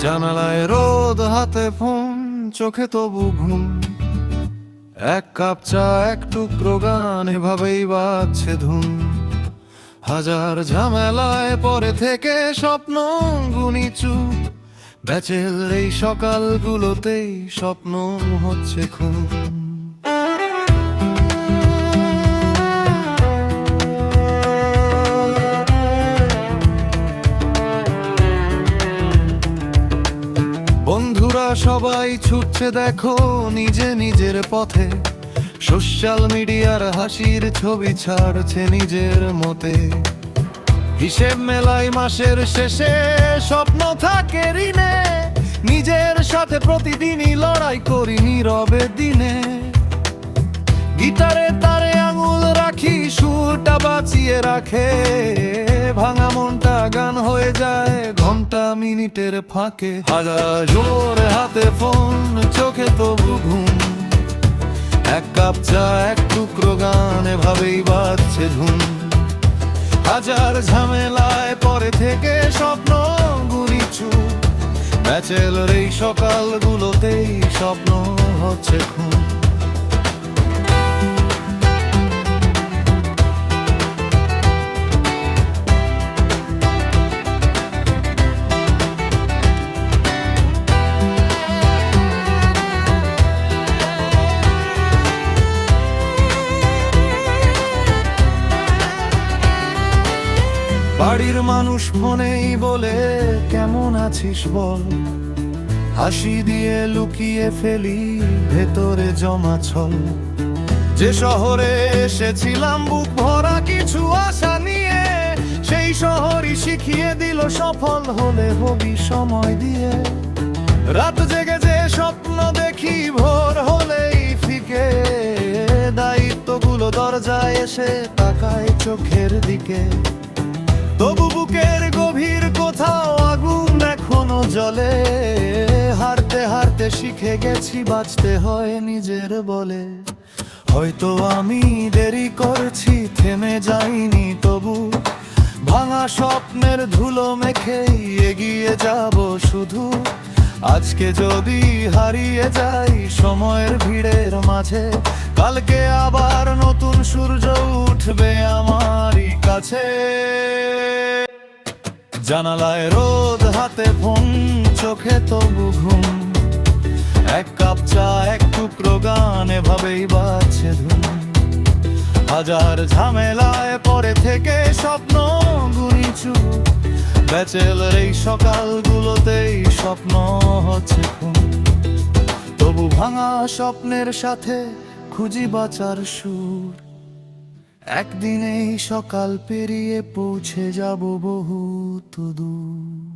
জানালায় রোদ, হাতে ফোন, চোখে তবু ঘুম। এক কাপ চা, এক টুকরো গান, এভাবেই বাজছে ধুম। হাজার ঝামেলায় পরে থেকে স্বপ্ন গুনি চুপ। ব্যাচেল এই সকালগুলোতেই স্বপ্ন হচ্ছে খুন। বন্ধুরা সবাই ছুটছে দেখো নিজে নিজের পথে। সোশ্যাল মিডিয়ার হাসির ছবি ছাড়ছে নিজের মতে। হিসেব মেলাই মাসের শেষে, স্বপ্ন থাকে ঋণে। নিজের সাথে প্রতিদিনই লড়াই করি নীরবে দিনে। গিটারে তারে আঙুল রাখি, সুরটা বাঁচিয়ে রাখে। ভাঙা মনটা গান হয়ে যায় ঘন্টা মিনিটের ফাঁকে। হাজার জোরে হাতে ফোন, চোখে তবু ঘুম। এক কাপ চা, এক টুকরো গান, এভাবেই বাজছে ধুম। হাজার ঝামেলায় পরে থেকে স্বপ্ন গুনি চুপ। ব্যাচেলর এই সকালগুলোতেই স্বপ্ন হচ্ছে খুন। বাড়ির মানুষ ফোনেই বলে কেমন আছিস বল। হাসি দিয়ে লুকিয়ে ফেলি ভেতরে জমা ছল। যে শহরে এসেছিলাম বুক ভরা কিছু আশা নিয়ে, সেই শহরই শিখিয়ে দিল সফল হলে হবি সময় দিয়ে। রাত জেগে যে স্বপ্ন দেখি ভোর হলেই ফিকে। দায়িত্বগুলো দরজায় এসে তাকায় চোখের দিকে। তবু বুকের গভীর কোথাও আগুন এখনো জ্বলে। হারতে হারতে শিখে গেছি বাঁচতে হয় নিজের বলে। হয়তো আমি দেরি করছি, থেমে যাইনি তবু। ভাঙা স্বপ্নের ধুলো মেখেই এগিয়ে যাব শুধু। আজকে যদি হারিয়ে যাই সময়ের ভিড়ের মাঝে, কালকে আবার নতুন সূর্য উঠবে আমারই কাছে। জানালায় রোদ, হাতে ফোন, চোখে তবু ঘুম। এক কাপ চা, এক টুকরো গান, এভাবেই বাজছে ধুম। হাজার ঝামেলায় পরে থেকে স্বপ্ন গুনি চুপ। ব্যাচেলর এই সকালগুলোতেই স্বপ্ন হচ্ছে খুন। তবু ভাঙা স্বপ্নের সাথে খুঁজি বাঁচার সুর। একদিন এই সকাল পেরিয়ে পৌঁছে যাব বহুত দূর।